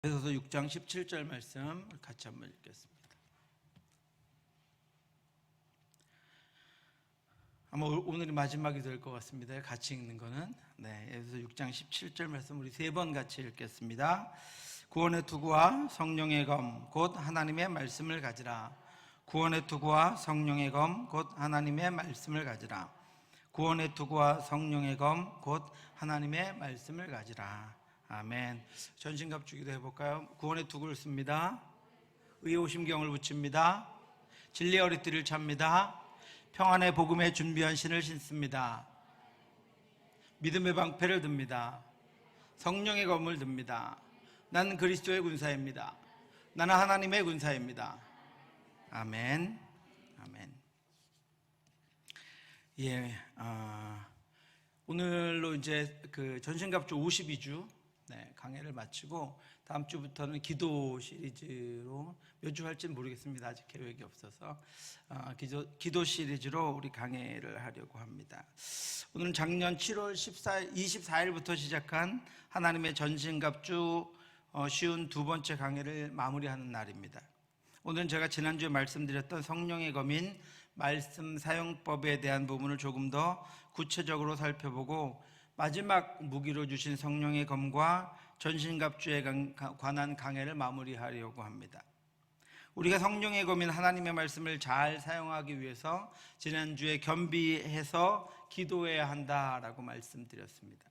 에베소서 6장 17절 말씀 같이 한번 읽겠습니다. 아마 오늘이 마지막이 될 것 같습니다. 같이 읽는 거는 에베소서 6장 17절 말씀 우리 세 번 같이 읽겠습니다. 구원의 투구와 성령의 검 곧 하나님의 말씀을 가지라. 구원의 투구와 성령의 검 곧 하나님의 말씀을 가지라. 구원의 투구와 성령의 검 곧 하나님의 말씀을 가지라. 아멘. 전신갑 주기도 해볼까요? 구원의 투구를 씁니다. 의의 오심경을 붙입니다. 진리의 허리띠를 찹니다. 평안의 복음에 준비한 신을 신습니다. 믿음의 방패를 듭니다. 성령의 검을 듭니다. 나는 그리스도의 군사입니다. 나는 하나님의 군사입니다. 아멘. 아멘. 오늘로 이제 그 전신갑주 52주 강해를 마치고 다음 주부터는 기도 시리즈로 몇 주 할지는 모르겠습니다. 아직 계획이 없어서 기도 시리즈로 우리 강해를 하려고 합니다. 오늘은 작년 7월 24일부터 시작한 하나님의 전신갑주 쉬운 두 번째 강해를 마무리하는 날입니다. 오늘은 제가 지난주에 말씀드렸던 성령의 검인 말씀 사용법에 대한 부분을 조금 더 구체적으로 살펴보고 마지막 무기로 주신 성령의 검과 전신갑주에 관한 강해를 마무리하려고 합니다. 우리가 성령의 검인 하나님의 말씀을 잘 사용하기 위해서 지난주에 겸비해서 기도해야 한다라고 말씀드렸습니다.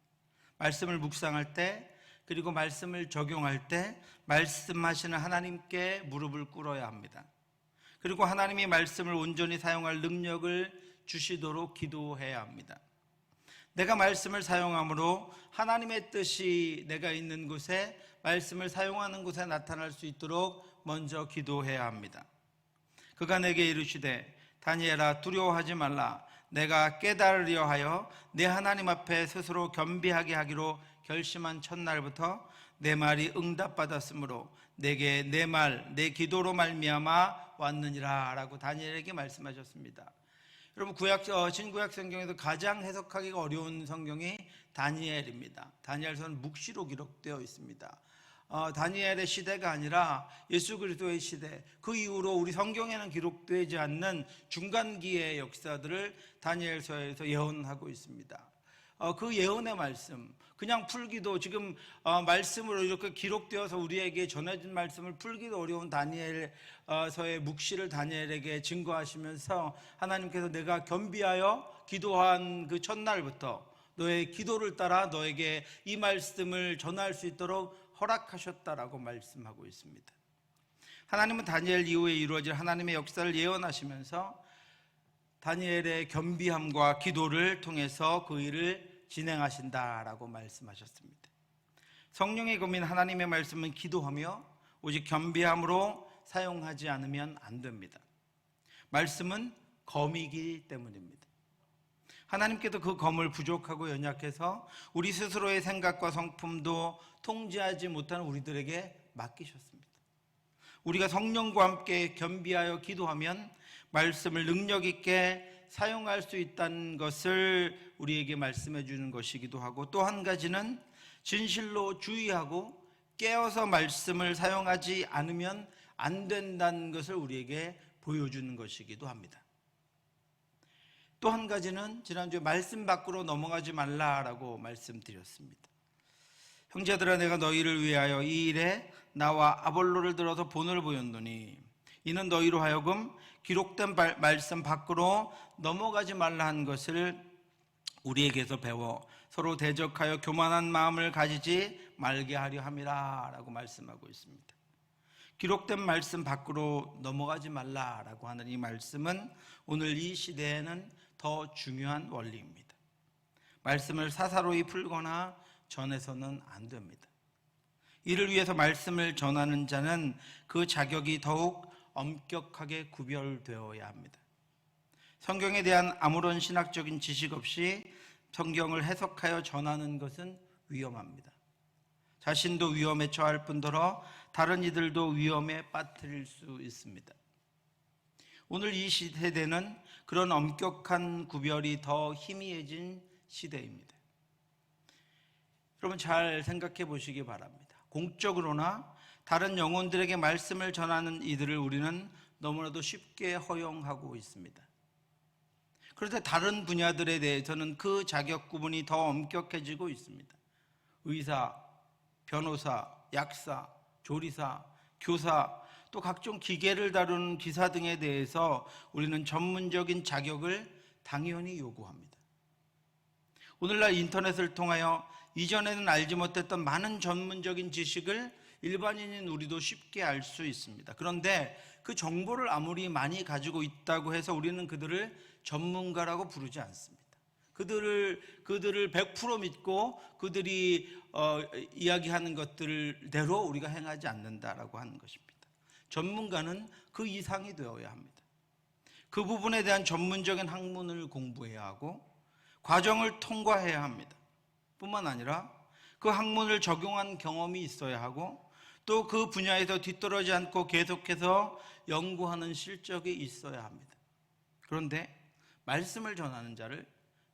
말씀을 묵상할 때 그리고 말씀을 적용할 때 말씀하시는 하나님께 무릎을 꿇어야 합니다. 그리고 하나님의 말씀을 온전히 사용할 능력을 주시도록 기도해야 합니다. 내가 말씀을 사용함으로 하나님의 뜻이 내가 있는 곳에 말씀을 사용하는 곳에 나타날 수 있도록 먼저 기도해야 합니다. 그가 내게 이르시되 다니엘아 두려워하지 말라. 내가 깨달으려 하여 내 하나님 앞에 스스로 겸비하게 하기로 결심한 첫날부터 내 말이 응답받았으므로 내게 내 말, 내 기도로 말미암아 왔느니라 라고 다니엘에게 말씀하셨습니다. 여러분 신구약 성경에서 가장 해석하기가 어려운 성경이 다니엘입니다. 다니엘서는 묵시로 기록되어 있습니다. 다니엘의 시대가 아니라 예수 그리스도의 시대, 그 이후로 우리 성경에는 기록되지 않는 중간기의 역사들을 다니엘서에서 예언하고 있습니다. 그 예언의 말씀, 그냥 풀기도 지금 말씀으로 이렇게 기록되어서 우리에게 전해진 말씀을 풀기도 어려운 다니엘서의 묵시를 다니엘에게 증거하시면서 하나님께서 내가 겸비하여 기도한 그 첫날부터 너의 기도를 따라 너에게 이 말씀을 전할 수 있도록 허락하셨다라고 말씀하고 있습니다. 하나님은 다니엘 이후에 이루어질 하나님의 역사를 예언하시면서 다니엘의 겸비함과 기도를 통해서 그 일을 진행하신다라고 말씀하셨습니다. 성령의 검인 하나님의 말씀은 기도하며 오직 겸비함으로 사용하지 않으면 안 됩니다. 말씀은 검이기 때문입니다. 하나님께도 그 검을 부족하고 연약해서 우리 스스로의 생각과 성품도 통제하지 못하는 우리들에게 맡기셨습니다. 우리가 성령과 함께 겸비하여 기도하면 말씀을 능력 있게 사용할 수 있다는 것을 우리에게 말씀해 주는 것이기도 하고, 또 한 가지는 진실로 주의하고 깨어서 말씀을 사용하지 않으면 안 된다는 것을 우리에게 보여주는 것이기도 합니다. 또 한 가지는 지난주에 말씀 밖으로 넘어가지 말라라고 말씀드렸습니다. 형제들아, 내가 너희를 위하여 이 일에 나와 아볼로를 들어서 본을 보였노니 이는 너희로 하여금 기록된 말씀 밖으로 넘어가지 말라 한 것을 우리에게서 배워 서로 대적하여 교만한 마음을 가지지 말게 하려 함이라 라고 말씀하고 있습니다. 기록된 말씀 밖으로 넘어가지 말라라고 하는 이 말씀은 오늘 이 시대에는 더 중요한 원리입니다. 말씀을 사사로이 풀거나 전해서는 안 됩니다. 이를 위해서 말씀을 전하는 자는 그 자격이 더욱 엄격하게 구별되어야 합니다. 성경에 대한 아무런 신학적인 지식 없이 성경을 해석하여 전하는 것은 위험합니다. 자신도 위험에 처할 뿐더러 다른 이들도 위험에 빠뜨릴 수 있습니다. 오늘 이 시대는 그런 엄격한 구별이 더 희미해진 시대입니다. 여러분 잘 생각해 보시기 바랍니다. 공적으로나 다른 영혼들에게 말씀을 전하는 이들을 우리는 너무나도 쉽게 허용하고 있습니다. 그런데 다른 분야들에 대해서는 그 자격 구분이 더 엄격해지고 있습니다. 의사, 변호사, 약사, 조리사, 교사, 또 각종 기계를 다루는 기사 등에 대해서 우리는 전문적인 자격을 당연히 요구합니다. 오늘날 인터넷을 통하여 이전에는 알지 못했던 많은 전문적인 지식을 일반인인 우리도 쉽게 알 수 있습니다. 그런데 그 정보를 아무리 많이 가지고 있다고 해서 우리는 그들을 전문가라고 부르지 않습니다. 그들을 100% 믿고 그들이 이야기하는 것들대로 우리가 행하지 않는다라고 하는 것입니다. 전문가는 그 이상이 되어야 합니다. 그 부분에 대한 전문적인 학문을 공부해야 하고 과정을 통과해야 합니다. 뿐만 아니라 그 학문을 적용한 경험이 있어야 하고 또 그 분야에서 뒤떨어지지 않고 계속해서 연구하는 실적이 있어야 합니다. 그런데 말씀을 전하는 자를,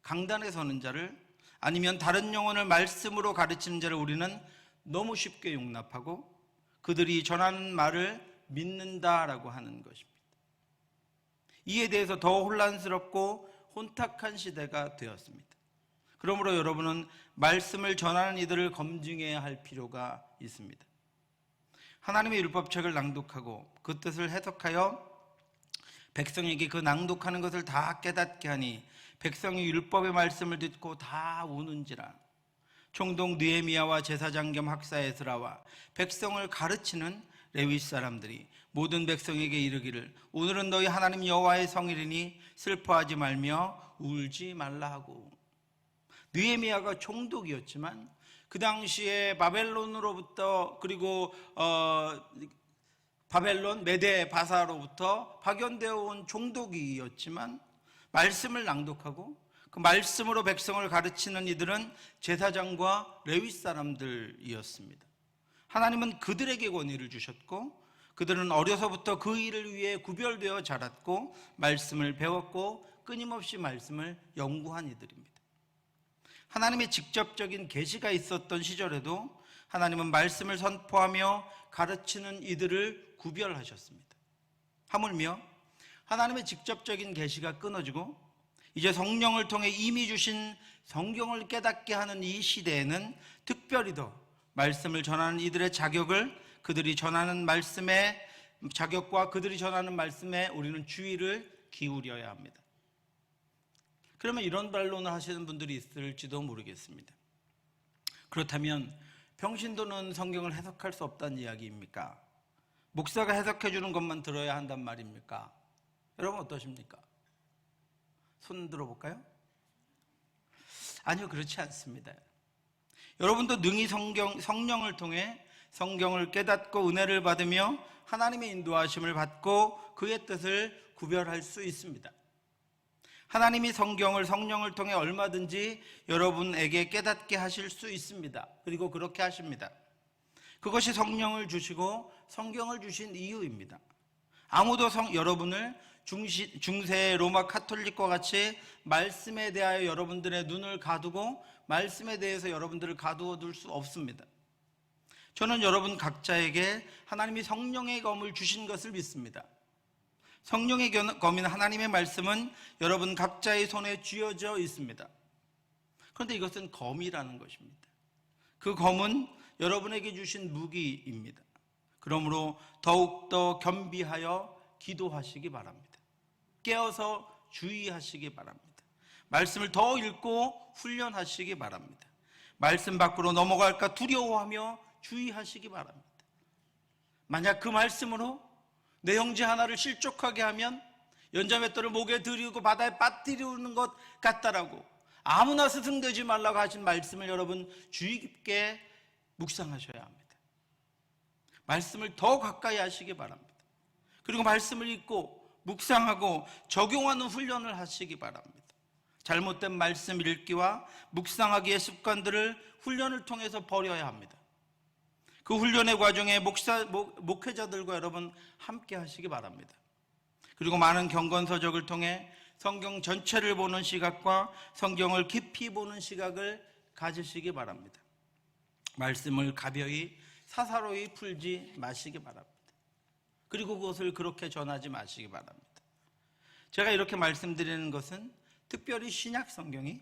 강단에 서는 자를, 아니면 다른 영혼을 말씀으로 가르치는 자를 우리는 너무 쉽게 용납하고 그들이 전하는 말을 믿는다라고 하는 것입니다. 이에 대해서 더 혼란스럽고 혼탁한 시대가 되었습니다. 그러므로 여러분은 말씀을 전하는 이들을 검증해야 할 필요가 있습니다. 하나님의 율법책을 낭독하고 그 뜻을 해석하여 백성에게 그 낭독하는 것을 다 깨닫게 하니 백성이 율법의 말씀을 듣고 다 우는지라. 총독 느헤미야와 제사장 겸 학사 에스라와 백성을 가르치는 레위 사람들이 모든 백성에게 이르기를 오늘은 너희 하나님 여호와의 성일이니 슬퍼하지 말며 울지 말라 하고. 느헤미야가 총독이었지만 그 당시에 바벨론으로부터 그리고 바벨론 메대 바사로부터 파견되어 온 총독이었지만 말씀을 낭독하고 그 말씀으로 백성을 가르치는 이들은 제사장과 레위 사람들이었습니다. 하나님은 그들에게 권위를 주셨고 그들은 어려서부터 그 일을 위해 구별되어 자랐고 말씀을 배웠고 끊임없이 말씀을 연구한 이들입니다. 하나님의 직접적인 계시가 있었던 시절에도 하나님은 말씀을 선포하며 가르치는 이들을 구별하셨습니다. 하물며 하나님의 직접적인 계시가 끊어지고 이제 성령을 통해 이미 주신 성경을 깨닫게 하는 이 시대에는 특별히 더 말씀을 전하는 이들의 자격을 그들이 전하는 말씀의 자격과 그들이 전하는 말씀에 우리는 주의를 기울여야 합니다. 그러면 이런 반론을 하시는 분들이 있을지도 모르겠습니다. 그렇다면 평신도는 성경을 해석할 수 없다는 이야기입니까? 목사가 해석해 주는 것만 들어야 한단 말입니까? 여러분 어떠십니까? 손 들어볼까요? 아니요, 그렇지 않습니다. 여러분도 능히 성령을 통해 성경을 깨닫고 은혜를 받으며 하나님의 인도하심을 받고 그의 뜻을 구별할 수 있습니다. 하나님이 성령을 통해 얼마든지 여러분에게 깨닫게 하실 수 있습니다. 그리고 그렇게 하십니다. 그것이 성령을 주시고 성경을 주신 이유입니다. 아무도 여러분을 중세 로마 카톨릭과 같이 말씀에 대하여 여러분들의 눈을 가두고 말씀에 대해서 여러분들을 가두어 둘 수 없습니다. 저는 여러분 각자에게 하나님이 성령의 검을 주신 것을 믿습니다. 성령의 검인 하나님의 말씀은 여러분 각자의 손에 쥐어져 있습니다. 그런데 이것은 검이라는 것입니다. 그 검은 여러분에게 주신 무기입니다. 그러므로 더욱더 겸비하여 기도하시기 바랍니다. 깨어서 주의하시기 바랍니다. 말씀을 더 읽고 훈련하시기 바랍니다. 말씀 밖으로 넘어갈까 두려워하며 주의하시기 바랍니다. 만약 그 말씀으로 내 형제 하나를 실족하게 하면 연자맷돌을 목에 들이고 바다에 빠뜨리는 것 같다라고 아무나 스승되지 말라고 하신 말씀을 여러분 주의 깊게 묵상하셔야 합니다. 말씀을 더 가까이 하시기 바랍니다. 그리고 말씀을 읽고 묵상하고 적용하는 훈련을 하시기 바랍니다. 잘못된 말씀 읽기와 묵상하기의 습관들을 훈련을 통해서 버려야 합니다. 그 훈련의 과정에 목회자들과 여러분 함께 하시기 바랍니다. 그리고 많은 경건서적을 통해 성경 전체를 보는 시각과 성경을 깊이 보는 시각을 가지시기 바랍니다. 말씀을 가벼이 사사로이 풀지 마시기 바랍니다. 그리고 그것을 그렇게 전하지 마시기 바랍니다. 제가 이렇게 말씀드리는 것은 특별히 신약 성경이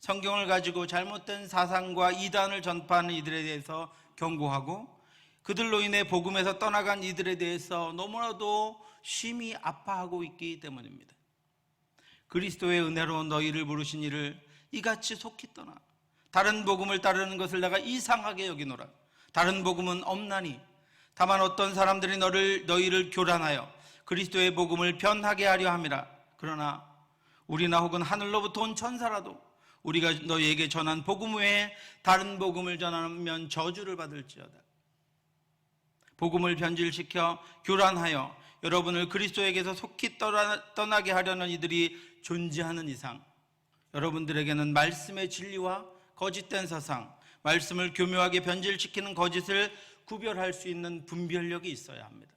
성경을 가지고 잘못된 사상과 이단을 전파하는 이들에 대해서 경고하고 그들로 인해 복음에서 떠나간 이들에 대해서 너무나도 심히 아파하고 있기 때문입니다. 그리스도의 은혜로 너희를 부르신 이를 이같이 속히 떠나 다른 복음을 따르는 것을 내가 이상하게 여기노라. 다른 복음은 없나니 다만 어떤 사람들이 너희를 교란하여 그리스도의 복음을 변하게 하려 함이라. 그러나 우리나 혹은 하늘로부터 온 천사라도 우리가 너희에게 전한 복음 외에 다른 복음을 전하면 저주를 받을지어다. 복음을 변질시켜 교란하여 여러분을 그리스도에게서 속히 떠나게 하려는 이들이 존재하는 이상 여러분들에게는 말씀의 진리와 거짓된 사상, 말씀을 교묘하게 변질시키는 거짓을 구별할 수 있는 분별력이 있어야 합니다.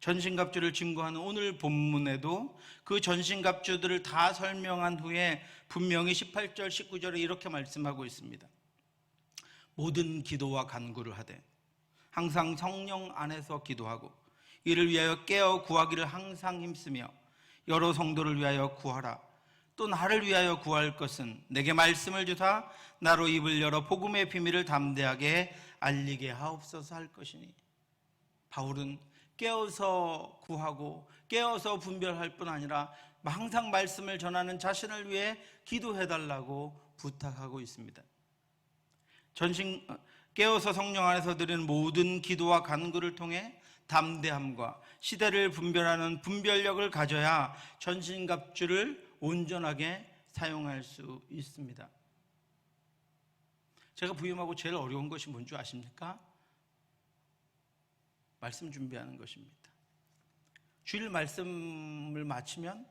전신갑주를 증거하는 오늘 본문에도 그 전신갑주들을 다 설명한 후에 분명히 18절, 19절에 이렇게 말씀하고 있습니다. 모든 기도와 간구를 하되 항상 성령 안에서 기도하고 이를 위하여 깨어 구하기를 항상 힘쓰며 여러 성도를 위하여 구하라. 또 나를 위하여 구할 것은 내게 말씀을 주사 나로 입을 열어 복음의 비밀을 담대하게 알리게 하옵소서 할 것이니. 바울은 깨어서 구하고 깨어서 분별할 뿐 아니라 항상 말씀을 전하는 자신을 위해 기도해달라고 부탁하고 있습니다. 깨어서 성령 안에서 드리는 모든 기도와 간구를 통해 담대함과 시대를 분별하는 분별력을 가져야 전신갑주를 온전하게 사용할 수 있습니다. 제가 부임하고 제일 어려운 것이 뭔지 아십니까? 말씀 준비하는 것입니다. 주일 말씀을 마치면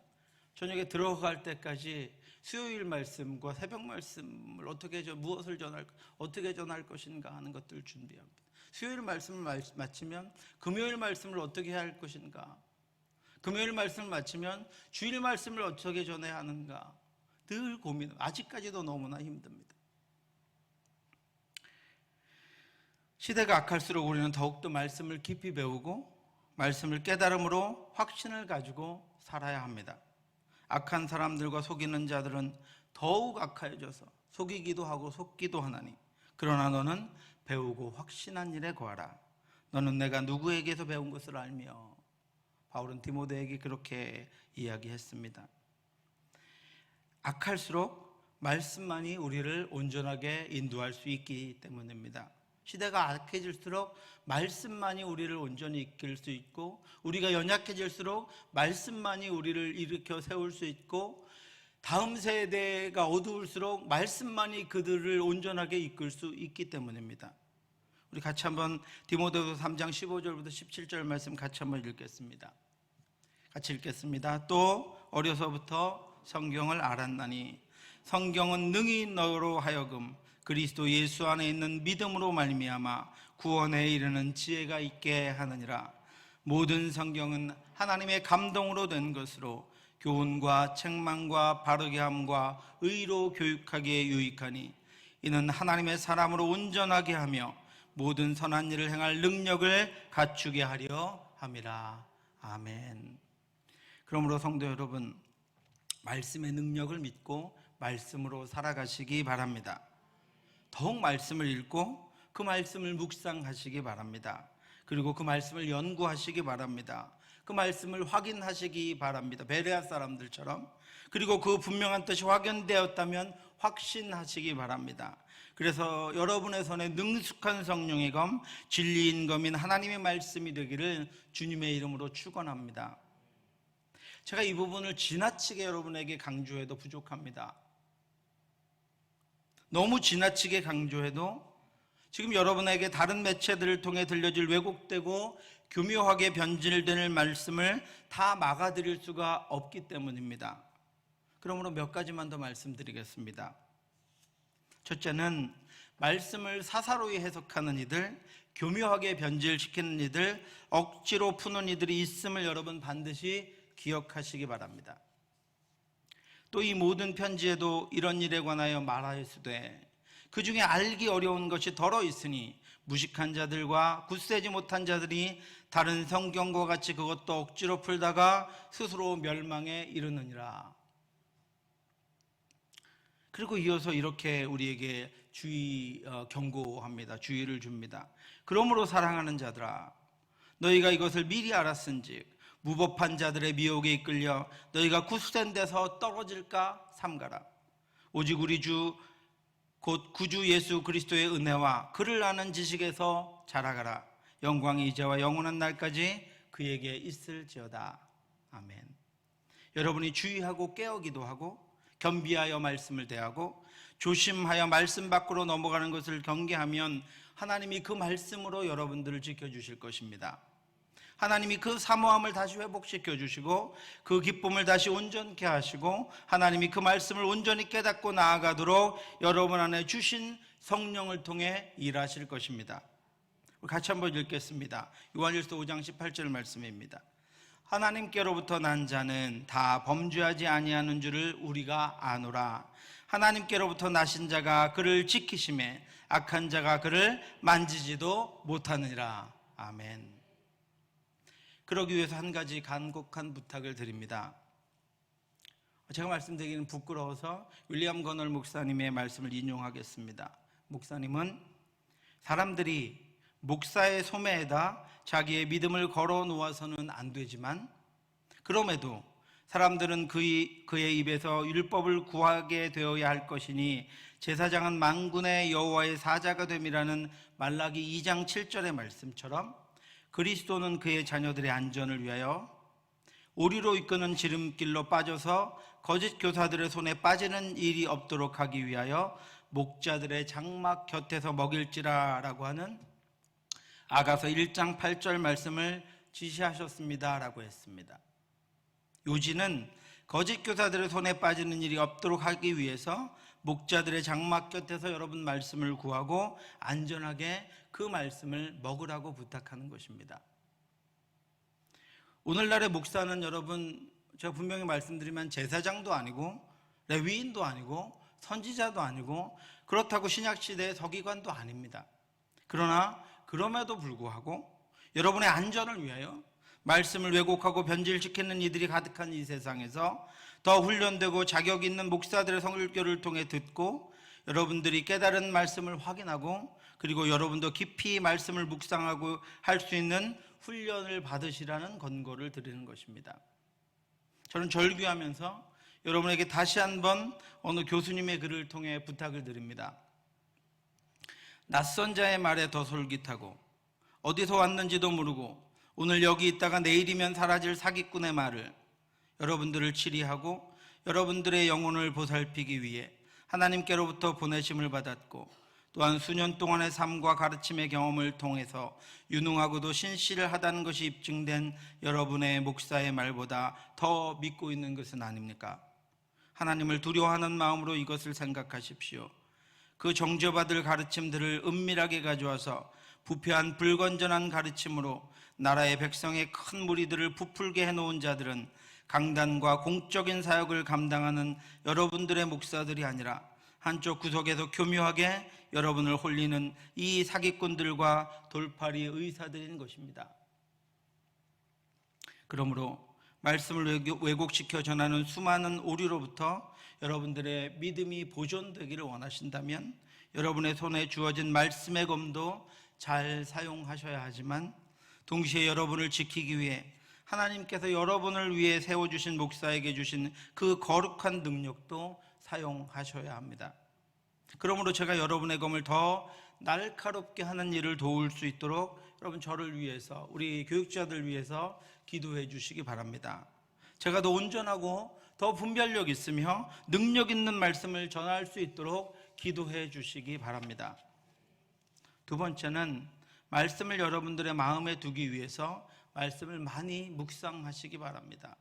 저녁에 들어갈 때까지 수요일 말씀과 새벽 말씀을 무엇을 어떻게 전할 것인가 하는 것들을 준비합니다. 수요일 말씀을 마치면 금요일 말씀을 어떻게 해야 할 것인가, 금요일 말씀을 마치면 주일 말씀을 어떻게 전해야 하는가 늘 아직까지도 너무나 힘듭니다. 시대가 악할수록 우리는 더욱더 말씀을 깊이 배우고 말씀을 깨달음으로 확신을 가지고 살아야 합니다. 악한 사람들과 속이는 자들은 더욱 악해져서 속이기도 하고 속기도 하나니 그러나 너는 배우고 확신한 일에 거하라. 너는 내가 누구에게서 배운 것을 알며. 바울은 디모데에게 그렇게 이야기했습니다. 악할수록 말씀만이 우리를 온전하게 인도할 수 있기 때문입니다. 시대가 악해질수록 말씀만이 우리를 온전히 이끌 수 있고 우리가 연약해질수록 말씀만이 우리를 일으켜 세울 수 있고 다음 세대가 어두울수록 말씀만이 그들을 온전하게 이끌 수 있기 때문입니다. 우리 같이 한번 디모데후서 3장 15절부터 17절 말씀 같이 한번 읽겠습니다. 같이 읽겠습니다. 또 어려서부터 성경을 알았나니 성경은 능히 너로 하여금 그리스도 예수 안에 있는 믿음으로 말미암아 구원에 이르는 지혜가 있게 하느니라. 모든 성경은 하나님의 감동으로 된 것으로 교훈과 책망과 바르게 함과 의로 교육하기에 유익하니 이는 하나님의 사람으로 온전하게 하며 모든 선한 일을 행할 능력을 갖추게 하려 함이라. 아멘. 그러므로 성도 여러분, 말씀의 능력을 믿고 말씀으로 살아가시기 바랍니다. 더욱 말씀을 읽고 그 말씀을 묵상하시기 바랍니다. 그리고 그 말씀을 연구하시기 바랍니다. 그 말씀을 확인하시기 바랍니다. 베레아 사람들처럼. 그리고 그 분명한 뜻이 확연되었다면 확신하시기 바랍니다. 그래서 여러분의 손에 능숙한 성령의 검, 진리인 검인 하나님의 말씀이 되기를 주님의 이름으로 축원합니다. 제가 이 부분을 지나치게 여러분에게 강조해도 부족합니다. 너무 지나치게 강조해도 지금 여러분에게 다른 매체들을 통해 들려질 왜곡되고 교묘하게 변질될 말씀을 다 막아드릴 수가 없기 때문입니다. 그러므로 몇 가지만 더 말씀드리겠습니다. 첫째는 말씀을 사사로이 해석하는 이들, 교묘하게 변질시키는 이들, 억지로 푸는 이들이 있음을 여러분 반드시 기억하시기 바랍니다. 또 이 모든 편지에도 이런 일에 관하여 말하였으되 그 중에 알기 어려운 것이 덜어 있으니 무식한 자들과 굳세지 못한 자들이 다른 성경과 같이 그것도 억지로 풀다가 스스로 멸망에 이르느니라. 그리고 이어서 이렇게 우리에게 경고합니다. 주의를 줍니다. 그러므로 사랑하는 자들아, 너희가 이것을 미리 알았은즉 무법한 자들의 미혹에 이끌려 너희가 굳센 데서 떨어질까 삼가라. 오직 우리 주 곧 구주 예수 그리스도의 은혜와 그를 아는 지식에서 자라가라. 영광이 이제와 영원한 날까지 그에게 있을지어다. 아멘. 여러분이 주의하고 깨어 기도하고 겸비하여 말씀을 대하고 조심하여 말씀 밖으로 넘어가는 것을 경계하면 하나님이 그 말씀으로 여러분들을 지켜주실 것입니다. 하나님이 그 사모함을 다시 회복시켜 주시고 그 기쁨을 다시 온전케 하시고 하나님이 그 말씀을 온전히 깨닫고 나아가도록 여러분 안에 주신 성령을 통해 일하실 것입니다. 같이 한번 읽겠습니다. 요한일서 5장 18절 말씀입니다. 하나님께로부터 난 자는 다 범죄하지 아니하는 줄을 우리가 아노라. 하나님께로부터 나신 자가 그를 지키심에 악한 자가 그를 만지지도 못하느니라. 아멘. 그러기 위해서 한 가지 간곡한 부탁을 드립니다. 제가 말씀드리기는 부끄러워서 윌리엄 거널 목사님의 말씀을 인용하겠습니다. 목사님은 사람들이 목사의 소매에다 자기의 믿음을 걸어 놓아서는 안 되지만 그럼에도 사람들은 그의 입에서 율법을 구하게 되어야 할 것이니 제사장은 만군의 여호와의 사자가 됨이라는 말라기 2장 7절의 말씀처럼 그리스도는 그의 자녀들의 안전을 위하여 오리로 이끄는 지름길로 빠져서 거짓 교사들의 손에 빠지는 일이 없도록 하기 위하여 목자들의 장막 곁에서 먹일지라 라고 하는 아가서 1장 8절 말씀을 지시하셨습니다 라고 했습니다. 요지는 거짓 교사들의 손에 빠지는 일이 없도록 하기 위해서 목자들의 장막 곁에서 여러분 말씀을 구하고 안전하게 그 말씀을 먹으라고 부탁하는 것입니다. 오늘날의 목사는 여러분 제가 분명히 말씀드리면 제사장도 아니고 레위인도 아니고 선지자도 아니고 그렇다고 신약시대의 서기관도 아닙니다. 그러나 그럼에도 불구하고 여러분의 안전을 위하여 말씀을 왜곡하고 변질시키는 이들이 가득한 이 세상에서 더 훈련되고 자격 있는 목사들의 설교를 통해 듣고 여러분들이 깨달은 말씀을 확인하고 그리고 여러분도 깊이 말씀을 묵상하고 할 수 있는 훈련을 받으시라는 권고를 드리는 것입니다. 저는 절규하면서 여러분에게 다시 한번 어느 교수님의 글을 통해 부탁을 드립니다. 낯선 자의 말에 더 솔깃하고 어디서 왔는지도 모르고 오늘 여기 있다가 내일이면 사라질 사기꾼의 말을 여러분들을 치리하고 여러분들의 영혼을 보살피기 위해 하나님께로부터 보내심을 받았고 또한 수년 동안의 삶과 가르침의 경험을 통해서 유능하고도 신실하다는 것이 입증된 여러분의 목사의 말보다 더 믿고 있는 것은 아닙니까? 하나님을 두려워하는 마음으로 이것을 생각하십시오. 그 정죄받을 가르침들을 은밀하게 가져와서 부패한 불건전한 가르침으로 나라의 백성의 큰 무리들을 부풀게 해놓은 자들은 강단과 공적인 사역을 감당하는 여러분들의 목사들이 아니라 한쪽 구석에서 교묘하게 여러분을 홀리는 이 사기꾼들과 돌팔이 의사들인 것입니다. 그러므로 말씀을 왜곡시켜 전하는 수많은 오류로부터 여러분들의 믿음이 보존되기를 원하신다면 여러분의 손에 주어진 말씀의 검도 잘 사용하셔야 하지만 동시에 여러분을 지키기 위해 하나님께서 여러분을 위해 세워주신 목사에게 주신 그 거룩한 능력도 사용하셔야 합니다. 그러므로 제가 여러분의 검을 더 날카롭게 하는 일을 도울 수 있도록 여러분 저를 위해서 우리 교육자들 위해서 기도해 주시기 바랍니다. 제가 더 온전하고 더 분별력 있으며 능력 있는 말씀을 전할 수 있도록 기도해 주시기 바랍니다. 두 번째는 말씀을 여러분들의 마음에 두기 위해서 말씀을 많이 묵상하시기 바랍니다.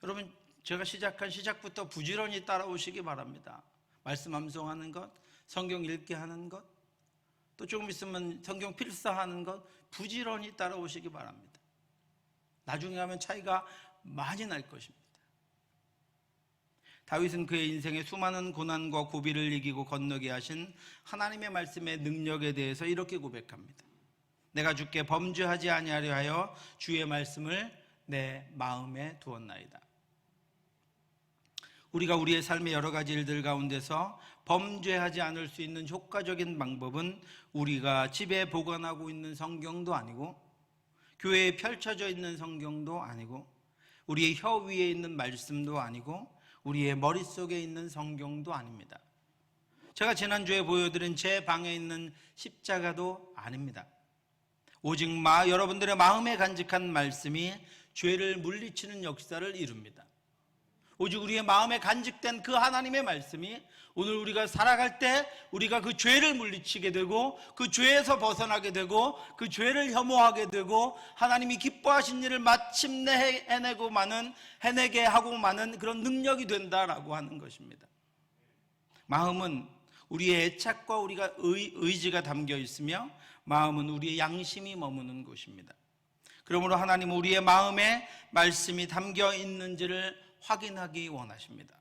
여러분 제가 시작한 시작부터 부지런히 따라오시기 바랍니다. 말씀 암송하는 것, 성경 읽게 하는 것, 또 조금 있으면 성경 필사하는 것 부지런히 따라오시기 바랍니다. 나중에 하면 차이가 많이 날 것입니다. 다윗은 그의 인생의 수많은 고난과 고비를 이기고 건너게 하신 하나님의 말씀의 능력에 대해서 이렇게 고백합니다. 내가 주께 범죄하지 아니하려 하여 주의 말씀을 내 마음에 두었나이다. 우리가 우리의 삶의 여러 가지 일들 가운데서 범죄하지 않을 수 있는 효과적인 방법은 우리가 집에 보관하고 있는 성경도 아니고 교회에 펼쳐져 있는 성경도 아니고 우리의 혀 위에 있는 말씀도 아니고 우리의 머릿속에 있는 성경도 아닙니다. 제가 지난주에 보여드린 제 방에 있는 십자가도 아닙니다. 오직 여러분들의 마음에 간직한 말씀이 죄를 물리치는 역사를 이룹니다. 오직 우리의 마음에 간직된 그 하나님의 말씀이 오늘 우리가 살아갈 때 우리가 그 죄를 물리치게 되고 그 죄에서 벗어나게 되고 그 죄를 혐오하게 되고 하나님이 기뻐하신 일을 마침내 해내게 하고 마는 그런 능력이 된다라고 하는 것입니다. 마음은 우리의 애착과 우리가 의지가 담겨 있으며 마음은 우리의 양심이 머무는 곳입니다. 그러므로 하나님은 우리의 마음에 말씀이 담겨 있는지를 확인하기 원하십니다.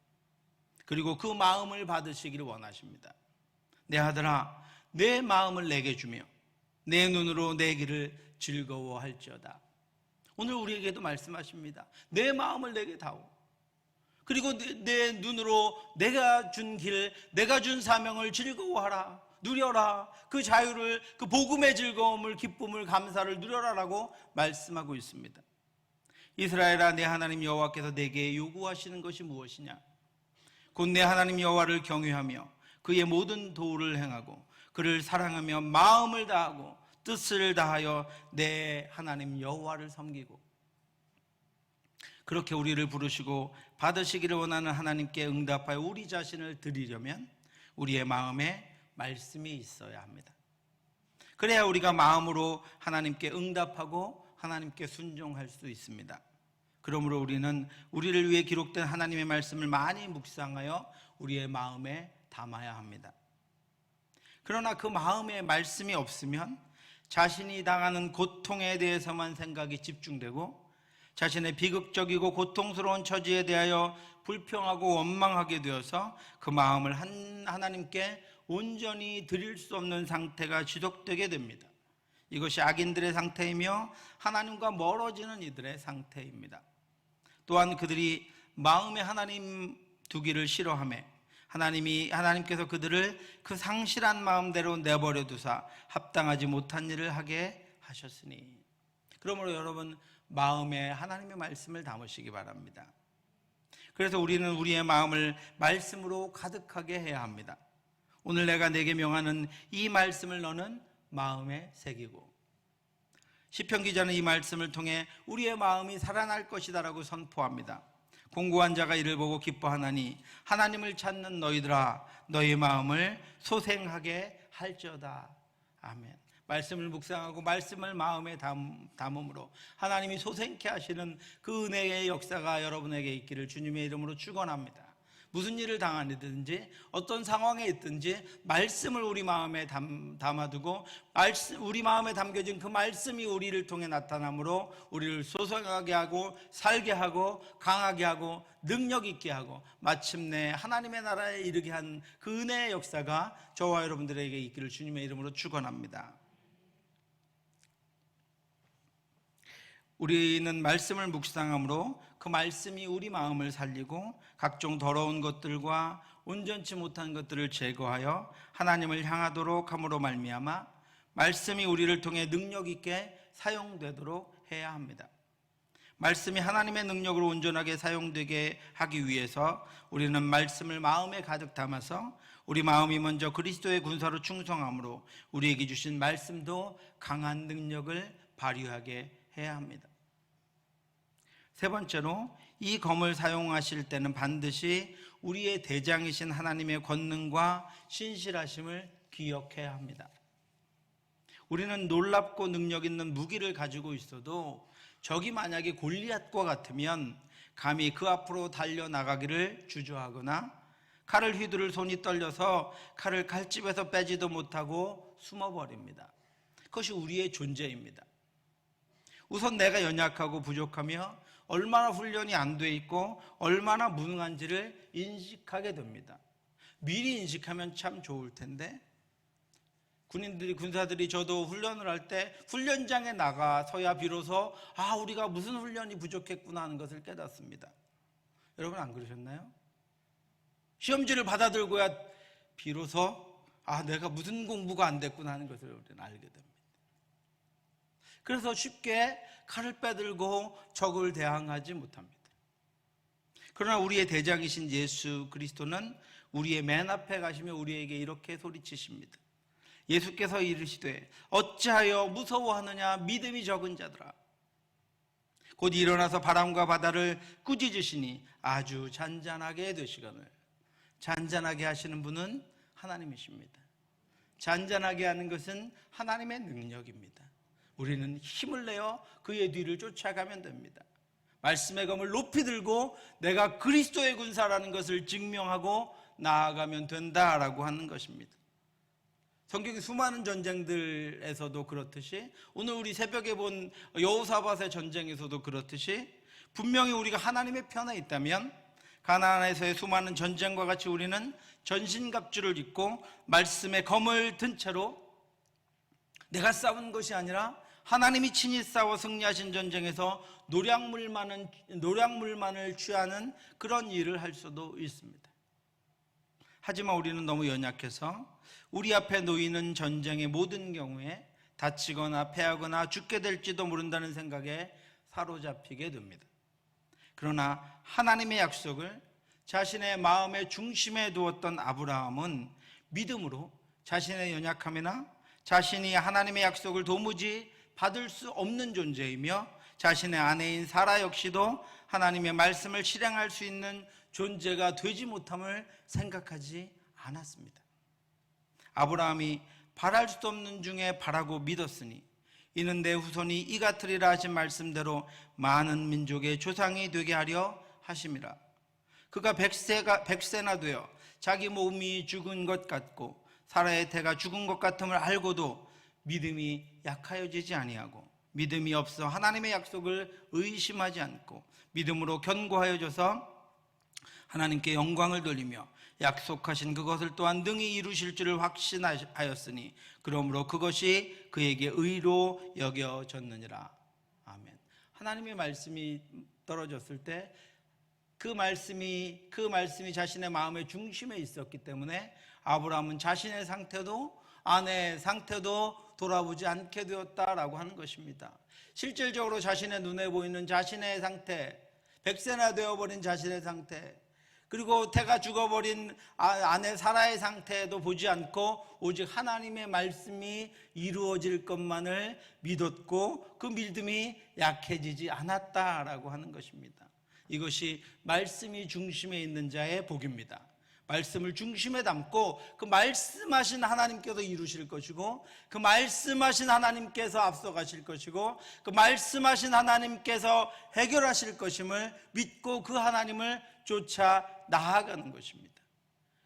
그리고 그 마음을 받으시기를 원하십니다. 내 아들아, 내 마음을 내게 주며 내 눈으로 내 길을 즐거워할지어다. 오늘 우리에게도 말씀하십니다. 내 마음을 내게 다오. 그리고 내 눈으로 내가 준 길, 내가 준 사명을 즐거워하라. 누려라. 그 자유를, 그 복음의 즐거움을, 기쁨을, 감사를 누려라라고 말씀하고 있습니다. 이스라엘아, 내 하나님 여호와께서 내게 요구하시는 것이 무엇이냐? 곧 내 하나님 여호와를 경외하며 그의 모든 도를 행하고 그를 사랑하며 마음을 다하고 뜻을 다하여 내 하나님 여호와를 섬기고. 그렇게 우리를 부르시고 받으시기를 원하는 하나님께 응답하여 우리 자신을 드리려면 우리의 마음에 말씀이 있어야 합니다. 그래야 우리가 마음으로 하나님께 응답하고 하나님께 순종할 수 있습니다. 그러므로 우리는 우리를 위해 기록된 하나님의 말씀을 많이 묵상하여 우리의 마음에 담아야 합니다. 그러나 그 마음에 말씀이 없으면 자신이 당하는 고통에 대해서만 생각이 집중되고 자신의 비극적이고 고통스러운 처지에 대하여 불평하고 원망하게 되어서 그 마음을 하나님께 온전히 드릴 수 없는 상태가 지속되게 됩니다. 이것이 악인들의 상태이며 하나님과 멀어지는 이들의 상태입니다. 또한 그들이 마음에 하나님 두기를 싫어하며 하나님께서 그들을 그 상실한 마음대로 내버려 두사 합당하지 못한 일을 하게 하셨으니. 그러므로 여러분, 마음에 하나님의 말씀을 담으시기 바랍니다. 그래서 우리는 우리의 마음을 말씀으로 가득하게 해야 합니다. 오늘 내가 내게 명하는 이 말씀을 너는 마음에 새기고. 시편 기자는 이 말씀을 통해 우리의 마음이 살아날 것이다 라고 선포합니다. 공고한 자가 이를 보고 기뻐하나니 하나님을 찾는 너희들아, 너희 마음을 소생하게 할지어다. 아멘. 말씀을 묵상하고 말씀을 마음에 담음으로 하나님이 소생케 하시는 그 은혜의 역사가 여러분에게 있기를 주님의 이름으로 축원합니다. 무슨 일을 당하든지 어떤 상황에 있든지 말씀을 우리 마음에 담아두고 우리 마음에 담겨진 그 말씀이 우리를 통해 나타나므로 우리를 소생하게 하고 살게 하고 강하게 하고 능력 있게 하고 마침내 하나님의 나라에 이르게 한 그 은혜의 역사가 저와 여러분들에게 있기를 주님의 이름으로 축원합니다. 우리는 말씀을 묵상함으로 그 말씀이 우리 마음을 살리고 각종 더러운 것들과 온전치 못한 것들을 제거하여 하나님을 향하도록 함으로 말미암아 말씀이 우리를 통해 능력 있게 사용되도록 해야 합니다. 말씀이 하나님의 능력으로 온전하게 사용되게 하기 위해서 우리는 말씀을 마음에 가득 담아서 우리 마음이 먼저 그리스도의 군사로 충성함으로 우리에게 주신 말씀도 강한 능력을 발휘하게 해야 합니다. 세 번째로, 이 검을 사용하실 때는 반드시 우리의 대장이신 하나님의 권능과 신실하심을 기억해야 합니다. 우리는 놀랍고 능력 있는 무기를 가지고 있어도 적이 만약에 골리앗과 같으면 감히 그 앞으로 달려나가기를 주저하거나 칼을 휘두를 손이 떨려서 칼을 칼집에서 빼지도 못하고 숨어버립니다. 그것이 우리의 존재입니다. 우선 내가 연약하고 부족하며 얼마나 훈련이 안 돼 있고 얼마나 무능한지를 인식하게 됩니다. 미리 인식하면 참 좋을 텐데, 군사들이 저도 훈련을 할 때 훈련장에 나가서야 비로소 우리가 무슨 훈련이 부족했구나 하는 것을 깨닫습니다. 여러분 안 그러셨나요? 시험지를 받아들고야 비로소 내가 무슨 공부가 안 됐구나 하는 것을 우리는 알게 됩니다. 그래서 쉽게 칼을 빼들고 적을 대항하지 못합니다. 그러나 우리의 대장이신 예수 그리스도는 우리의 맨 앞에 가시며 우리에게 이렇게 소리치십니다. 예수께서 이르시되 어찌하여 무서워하느냐 믿음이 적은 자들아. 곧 일어나서 바람과 바다를 꾸짖으시니 아주 잔잔하게 되시거늘. 잔잔하게 하시는 분은 하나님이십니다. 잔잔하게 하는 것은 하나님의 능력입니다. 우리는 힘을 내어 그의 뒤를 쫓아가면 됩니다. 말씀의 검을 높이 들고 내가 그리스도의 군사라는 것을 증명하고 나아가면 된다라고 하는 것입니다. 성경의 수많은 전쟁들에서도 그렇듯이, 오늘 우리 새벽에 본 여호사밧의 전쟁에서도 그렇듯이, 분명히 우리가 하나님의 편에 있다면 가나안에서의 수많은 전쟁과 같이 우리는 전신갑주를 입고 말씀의 검을 든 채로 내가 싸운 것이 아니라 하나님이 친히 싸워 승리하신 전쟁에서 노량물만을 취하는 그런 일을 할 수도 있습니다. 하지만 우리는 너무 연약해서 우리 앞에 놓이는 전쟁의 모든 경우에 다치거나 패하거나 죽게 될지도 모른다는 생각에 사로잡히게 됩니다. 그러나 하나님의 약속을 자신의 마음의 중심에 두었던 아브라함은 믿음으로 자신의 연약함이나 자신이 하나님의 약속을 도무지 받을 수 없는 존재이며 자신의 아내인 사라 역시도 하나님의 말씀을 실행할 수 있는 존재가 되지 못함을 생각하지 않았습니다. 아브라함이 바랄 수 없는 중에 바라고 믿었으니 이는 내 후손이 이 같으리라 하신 말씀대로 많은 민족의 조상이 되게 하려 하심이라. 그가 100세나 되어 자기 몸이 죽은 것 같고 사라의 태가 죽은 것 같음을 알고도 믿음이 약하여지지 아니하고 믿음이 없어 하나님의 약속을 의심하지 않고 믿음으로 견고하여져서 하나님께 영광을 돌리며 약속하신 그것을 또한 능히 이루실 줄을 확신하였으니 그러므로 그것이 그에게 의로 여겨졌느니라. 아멘. 하나님의 말씀이 떨어졌을 때 그 말씀이 자신의 마음의 중심에 있었기 때문에 아브라함은 자신의 상태도 아내의 상태도 돌아보지 않게 되었다라고 하는 것입니다. 실질적으로 자신의 눈에 보이는 자신의 상태, 100세나 되어버린 자신의 상태, 그리고 태가 죽어버린 아내 사라의 상태도 보지 않고 오직 하나님의 말씀이 이루어질 것만을 믿었고 그 믿음이 약해지지 않았다라고 하는 것입니다. 이것이 말씀이 중심에 있는 자의 복입니다. 말씀을 중심에 담고 그 말씀하신 하나님께서 이루실 것이고 그 말씀하신 하나님께서 앞서가실 것이고 그 말씀하신 하나님께서 해결하실 것임을 믿고 그 하나님을 쫓아 나아가는 것입니다.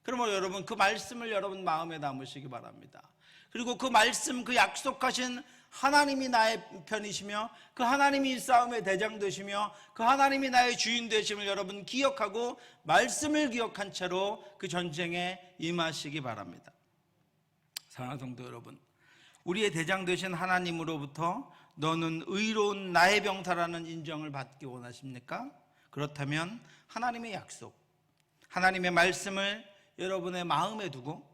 그러므로 여러분 그 말씀을 여러분 마음에 담으시기 바랍니다. 그리고 그 말씀, 그 약속하신 하나님이 나의 편이시며 그 하나님이 이 싸움의 대장 되시며 그 하나님이 나의 주인 되심을 여러분 기억하고 말씀을 기억한 채로 그 전쟁에 임하시기 바랍니다. 사랑하는 성도 여러분, 우리의 대장 되신 하나님으로부터 너는 의로운 나의 병사라는 인정을 받기 원하십니까? 그렇다면 하나님의 약속, 하나님의 말씀을 여러분의 마음에 두고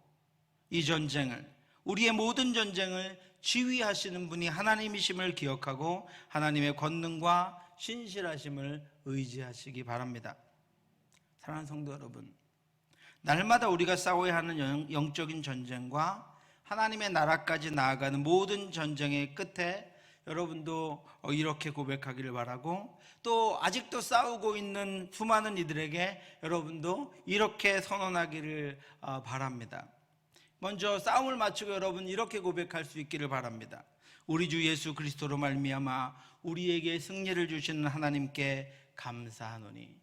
이 전쟁을, 우리의 모든 전쟁을 지휘하시는 분이 하나님이심을 기억하고 하나님의 권능과 신실하심을 의지하시기 바랍니다. 사랑하는 성도 여러분, 날마다 우리가 싸워야 하는 영적인 전쟁과 하나님의 나라까지 나아가는 모든 전쟁의 끝에 여러분도 이렇게 고백하기를 바라고, 또 아직도 싸우고 있는 수많은 이들에게 여러분도 이렇게 선언하기를 바랍니다. 먼저 싸움을 마치고 여러분 이렇게 고백할 수 있기를 바랍니다. 우리 주 예수 그리스도로 말미암아 우리에게 승리를 주시는 하나님께 감사하노니.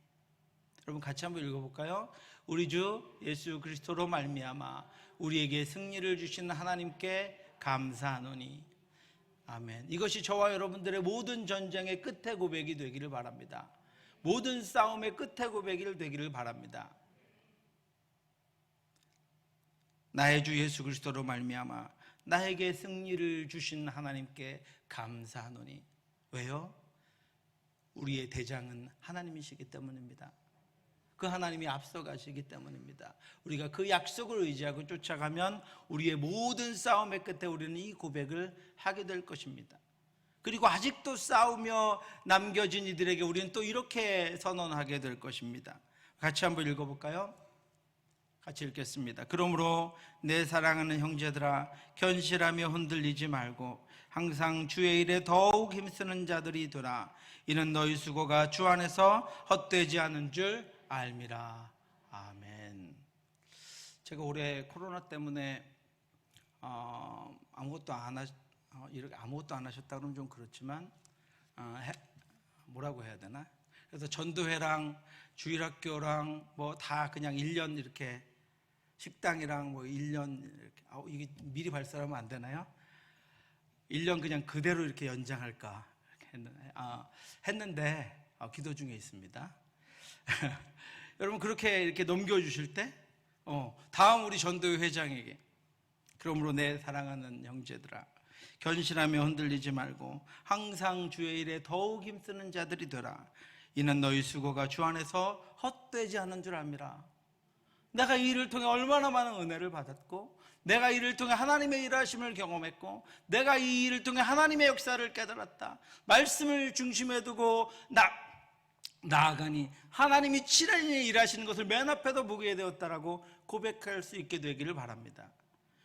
여러분 같이 한번 읽어볼까요? 우리 주 예수 그리스도로 말미암아 우리에게 승리를 주시는 하나님께 감사하노니. 아멘. 이것이 저와 여러분들의 모든 전쟁의 끝에 고백이 되기를 바랍니다. 모든 싸움의 끝에 고백이 되기를 바랍니다. 나의 주 예수 그리스도로 말미암아 나에게 승리를 주신 하나님께 감사하노니. 왜요? 우리의 대장은 하나님이시기 때문입니다. 그 하나님이 앞서가시기 때문입니다. 우리가 그 약속을 의지하고 쫓아가면 우리의 모든 싸움의 끝에 우리는 이 고백을 하게 될 것입니다. 그리고 아직도 싸우며 남겨진 이들에게 우리는 또 이렇게 선언하게 될 것입니다. 같이 한번 읽어볼까요? 같이 읽겠습니다. 그러므로 내 사랑하는 형제들아, 견실하며 흔들리지 말고 항상 주의 일에 더욱 힘쓰는 자들이 되라. 이는 너희 수고가 주 안에서 헛되지 않은 줄 알미라. 아멘. 제가 올해 코로나 때문에 아무것도 안 하셨다 그러면 좀 그렇지만 뭐라고 해야 되나? 그래서 전도회랑 주일학교랑 뭐 다 그냥 1년 이렇게, 식당이랑 뭐 1년 이렇게, 이게 미리 발설하면 안 되나요? 1년 그냥 그대로 이렇게 연장할까 했는데 기도 중에 있습니다. 여러분, 그렇게 이렇게 넘겨주실 때 다음 우리 전도회 회장에게, 그러므로 내 사랑하는 형제들아, 견실하며 흔들리지 말고 항상 주의 일에 더욱 힘쓰는 자들이 되라. 이는 너희 수고가 주 안에서 헛되지 않은 줄 압니다. 내가 이 일을 통해 얼마나 많은 은혜를 받았고, 내가 이 일을 통해 하나님의 일하심을 경험했고, 내가 이 일을 통해 하나님의 역사를 깨달았다. 말씀을 중심에 두고 나아가니 하나님이 친히 일하시는 것을 맨 앞에도 보게 되었다라고 고백할 수 있게 되기를 바랍니다.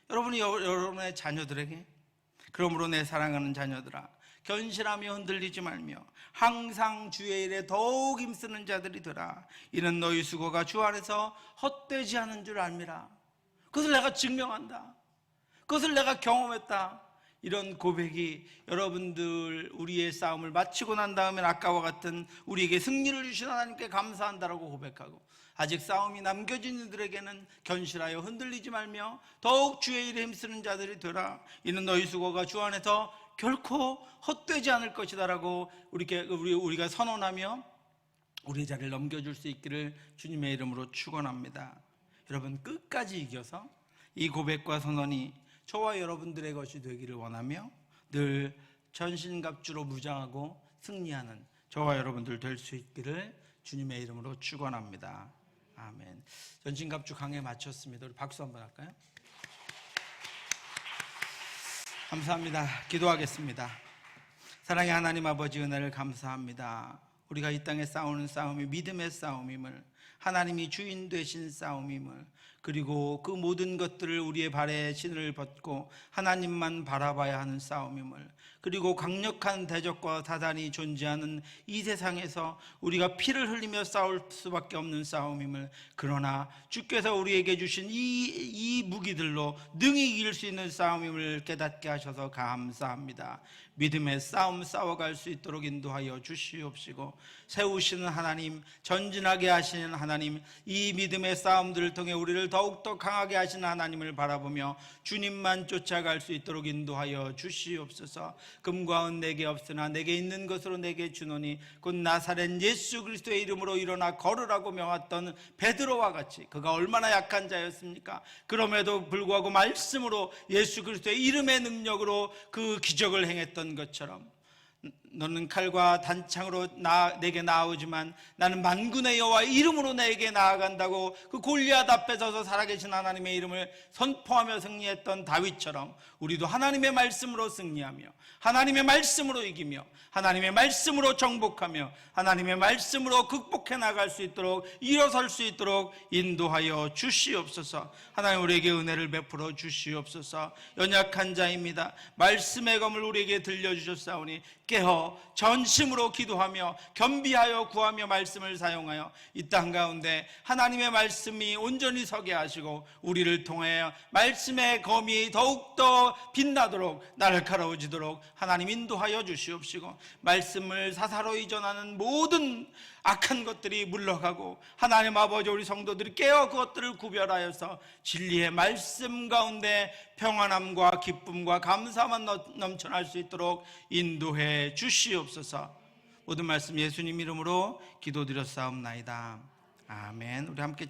여러분이 여러분의 자녀들에게, 그러므로 내 사랑하는 자녀들아, 견실하며 흔들리지 말며 항상 주의 일에 더욱 힘쓰는 자들이 되라. 이는 너희 수고가 주 안에서 헛되지 않은 줄 알미라. 그것을 내가 증명한다. 그것을 내가 경험했다. 이런 고백이 여러분들 우리의 싸움을 마치고 난 다음에 아까와 같은 우리에게 승리를 주신 하나님께 감사한다라고 고백하고, 아직 싸움이 남겨진 이들에게는 견실하여 흔들리지 말며 더욱 주의 일에 힘쓰는 자들이 되라. 이는 너희 수고가 주 안에서 결코 헛되지 않을 것이다라고 우리가 선언하며 우리 자리를 넘겨줄 수 있기를 주님의 이름으로 축원합니다. 여러분, 끝까지 이겨서 이 고백과 선언이 저와 여러분들의 것이 되기를 원하며 늘 전신갑주로 무장하고 승리하는 저와 여러분들 될 수 있기를 주님의 이름으로 축원합니다. 아멘. 전신갑주 강해 마쳤습니다. 우리 박수 한번 할까요? 감사합니다. 기도하겠습니다. 사랑의 하나님 아버지, 은혜를 감사합니다. 우리가 이 땅에 싸우는 싸움이 믿음의 싸움임을, 하나님이 주인 되신 싸움임을, 그리고 그 모든 것들을 우리의 발에 신을 벗고 하나님만 바라봐야 하는 싸움임을, 그리고 강력한 대적과 사단이 존재하는 이 세상에서 우리가 피를 흘리며 싸울 수밖에 없는 싸움임을, 그러나 주께서 우리에게 주신 이 무기들로 능히 이길 수 있는 싸움임을 깨닫게 하셔서 감사합니다. 믿음의 싸움 싸워갈 수 있도록 인도하여 주시옵시고, 세우시는 하나님, 전진하게 하시는 하나님, 이 믿음의 싸움들을 통해 우리를 더욱더 강하게 하시는 하나님을 바라보며 주님만 쫓아갈 수 있도록 인도하여 주시옵소서. 금과 은 내게 없으나 내게 있는 것으로 내게 주노니 곧 나사렛 예수 그리스도의 이름으로 일어나 걸으라고 명했던 베드로와 같이, 그가 얼마나 약한 자였습니까? 그럼에도 불구하고 말씀으로 예수 그리스도의 이름의 능력으로 그 기적을 행했던 것처럼, 너는 칼과 단창으로 내게 나아오지만 나는 만군의 여호와 이름으로 내게 나아간다고 그 골리앗 앞에 서서 살아계신 하나님의 이름을 선포하며 승리했던 다윗처럼 우리도 하나님의 말씀으로 승리하며 하나님의 말씀으로 이기며 하나님의 말씀으로 정복하며 하나님의 말씀으로 극복해 나갈 수 있도록, 일어설 수 있도록 인도하여 주시옵소서. 하나님, 우리에게 은혜를 베풀어 주시옵소서. 연약한 자입니다. 말씀의 검을 우리에게 들려주셨사오니 깨어 전심으로 기도하며 겸비하여 구하며 말씀을 사용하여 이 땅 가운데 하나님의 말씀이 온전히 서게 하시고 우리를 통하여 말씀의 검이 더욱더 빛나도록 날카로워지도록 하나님 인도하여 주시옵시고, 말씀을 사사로이 전하는 모든 악한 것들이 물러가고 하나님 아버지, 우리 성도들이 깨어 그것들을 구별하여서 진리의 말씀 가운데 평안함과 기쁨과 감사만 넘쳐날 수 있도록 인도해 주시옵소서. 모든 말씀 예수님 이름으로 기도드렸사옵나이다. 아멘. 우리 함께